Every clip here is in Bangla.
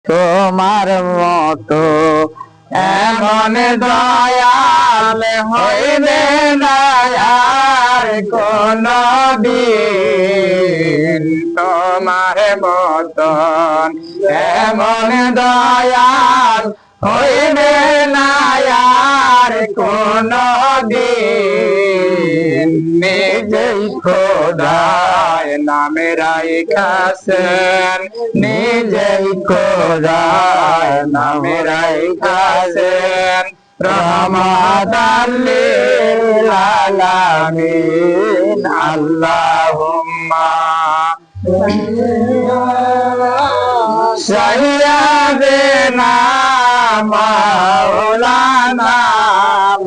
তোমার মতো এমন দয়াল হইবে না আর কোনদিন। তোমার মতন এমন দয়াল হইবে না আর কোনদিন। নিজেই খোদায় নামে রাইখাছেন, নিজেই খোদায় নামে রাইখাছেন। রহমাতাল লিল আলামিন। আল্লাহুম্মা সাইয়্যিদিনা মাওলানা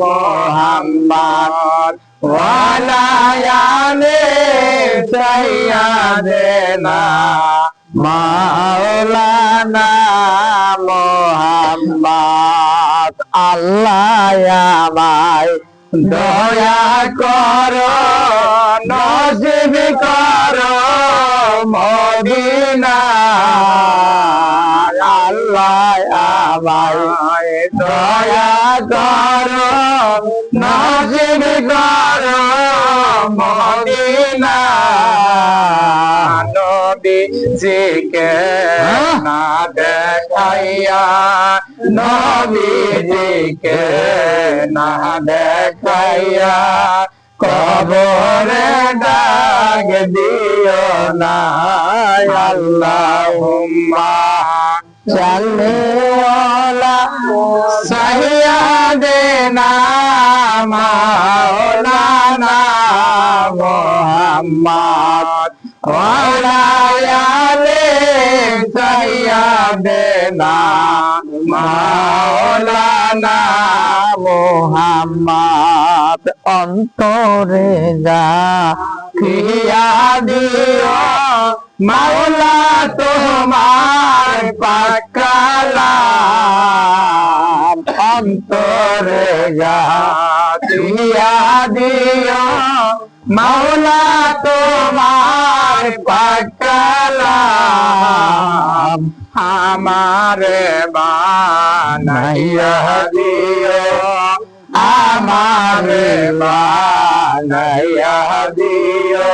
মুহাম্মদ ওয়া আলা আলি সাইয়্যিদিনা মাওলানা মুহাম্মদ। আল্লাহ আমায় দয়া করো, নসিব করো মদিনা। আল্লাহ আমায় দয়া করো, নসিব করো মদিনা। নবীজিকে না দেখাইয়া, নবীজিকে না দেখাইয়া কবরে ডাক দিও না। আল্লাহুম্মা সাল্লি আলা সাইয়্যিদিনা মাওলানা মুহাম্মদ ওয়া আলা আলি সাইয়্যিদিনা মাওলানা মুহাম্মদ। অন্তরে যা খিয়া দিও মাওলা তোমার পাকালাম। অন্তরে যা খিয়া দিও মাওলা তোমার পাকালাম। আমারে বানাইয়া দিও, আমারে বানাইয়া দিও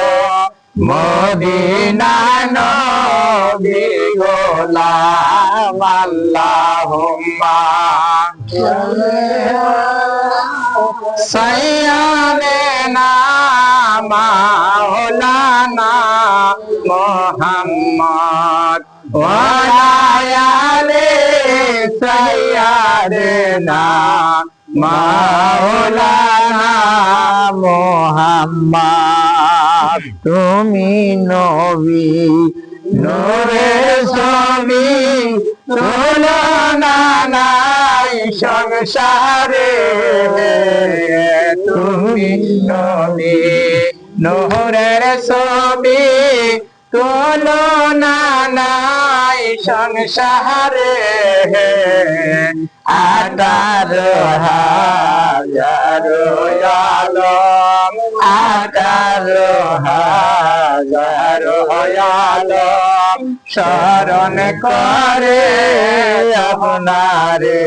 মদিনা নবী গোলাম। আল্লাহুম্মা সাইয়্যিদিনা মাওলানা মুহাম্মদ ওয়া আলা আলি সাইয়্যিদিনা মাওলানা মুহাম্মদ। তুমি নবী নূরে ছবি, তুলনা নাই সংসারে। তুমি নবী নূরের ছবি, তুলনা নাই সংসারে। 18,000 আলম, 18,000 আলম শরণ করে আপনারে।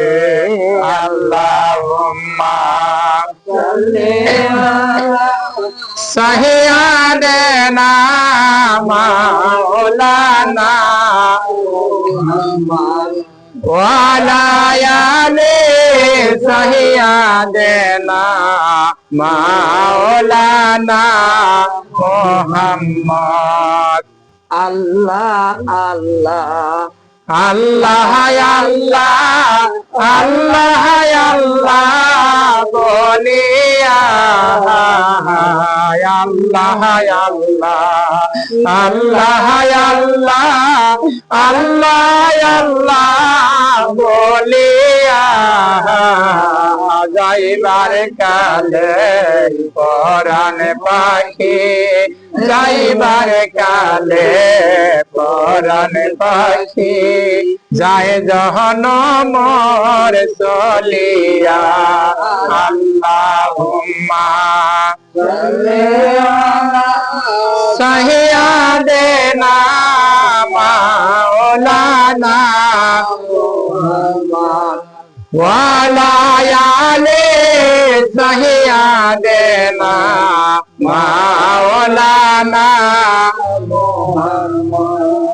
আল্লাহুম্মা সাল্লি আলা সাইয়্যিদিনা মাওলানা মুহাম্মদ ওয়া আলা আলি সাইয়্যিদিনা মাওলানা মুহাম্মদ। আল্লাহ আল্লাহ আল্লাহ আল্লাহ আল্লাহ আল্লাহ বলিয়া আল্লাহ আল্লাহ আল্লাহ আল্লাহ আল্লাহ আল্লাহ বলিয়া যাইবার কালে পরাণ পাখি যাইবার কালে পরাণ পাখি যায় জহনমর চলিয়া আল্লাহুম্মা সাইয়্যিদানা মাওলানা ওয়ালা আলি সাইয়্যিদানা মাওলানা